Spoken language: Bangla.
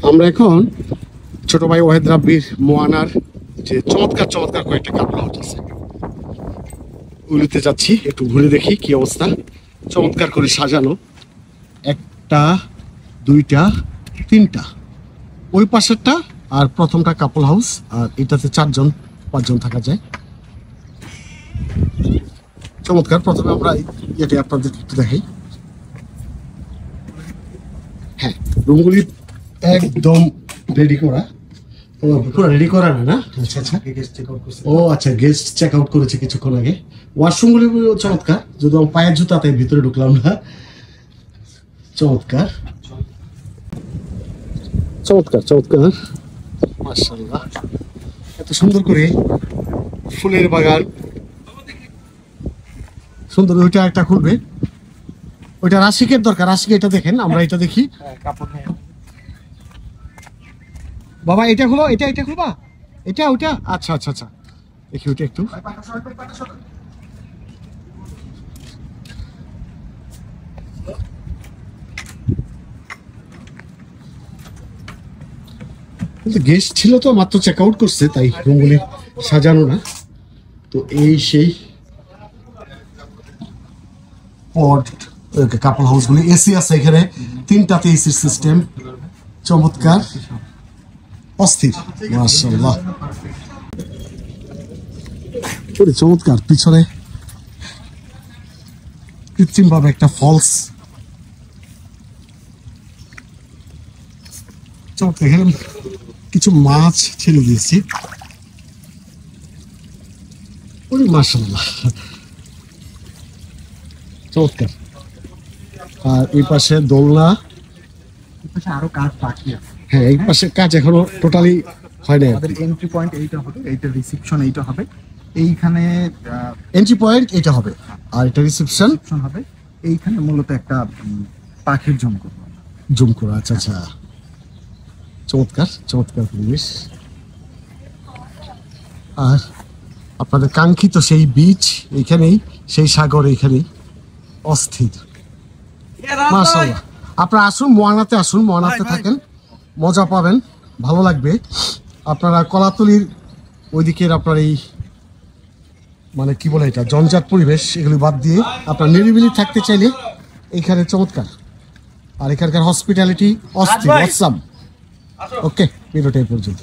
আমরা এখন ছোট ভাই ওয়াহিদ রাব্বির মোয়ানার যে চমৎকার চমৎকার কয়েকটা কাপড় হাউস আছে ওগুলিতে যাচ্ছি, একটু ঘুরে দেখি কি অবস্থা। চমৎকার করে সাজানো, একটা দুইটা তিনটা, ওই পাশেরটা আর প্রথমটা কাপল হাউস, আর এটাতে 4জন 5জন থাকা যায়। চমৎকার। প্রথমে আমরা এটা আপনাদের একটু দেখাই। হ্যাঁ, রুমগুলি একদম রেডি করা। ও পুরো রেডি করা না? আচ্ছা আচ্ছা। ও আচ্ছা, গেস্ট চেক আউট করেছে কিছুক্ষণ আগে। ওয়াশরুমগুলি চমৎকার, যদি আমার পায়ের জুতা তাই ভিতরে ঢুকলাম না। চমৎকার চমৎকার চমৎকার, মাশাআল্লাহ। এত সুন্দর করে ফুলের বাগান, সুন্দর। ওইটা একটা খুলবে, ওইটা রাশিকের দরকার। রাশিক এটা দেখেন, আমরা এটা দেখি। বাবা এটা খুলো, এটা খুলবা, এটা ওইটা। আচ্ছা আচ্ছা আচ্ছা, দেখি ওইটা একটু। গেস্ট ছিল তো, মাত্র চেক আউট করছে, তাই রুমগুলি সাজানো না। তো এই সেই কাপল হাউসগুলি, এসি আছে এখানে, 3টাতে এসির সিস্টেম। চমৎকার, অস্থির, মাশাআল্লাহ। চমৎকার। পিছনে কৃত্রিম ভাবে একটা ফলস। চমৎকার। এখানে কিছু মাছ ছেড়ে দিয়েছি। মাশাআল্লাহ, চমৎকার। আর এই পাশে দোলনা, আরো কাজ বাকি আছে। হ্যাঁ, এই পাশে কাজ এখনো টোটালি হয় না। আমাদের এন্ট্রি পয়েন্ট এইটা হবে, এইটা রিসেপশন এইটা হবে। এইখানে এন্ট্রি পয়েন্ট এটা হবে, আর এটা রিসেপশন হবে। এইখানে মূলত একটা পাখির জুম করব, জুম করা। আচ্ছা আচ্ছা, চমৎকার চমৎকার পরিবেশ। আর আপনাদের কাঙ্ক্ষিত সেই বিচ এইখানেই, সেই সাগর এইখানেই, অস্থির, মাশাআল্লাহ। আপনারা আসুন, মোয়ানাতে আসুন, মোয়ানাতে থাকেন, মজা পাবেন, ভালো লাগবে। আপনারা কলাতলির ওইদিকের আপনার এই মানে কি বলে এটা, জঞ্জাট পরিবেশ, এগুলি বাদ দিয়ে আপনার নিরিবিলি থাকতে চাইলে এইখানে চমৎকার। আর এখানকার হসপিটালিটি অস্থির, অসাম। ওকে, ভিডিওটা এই পর্যন্ত।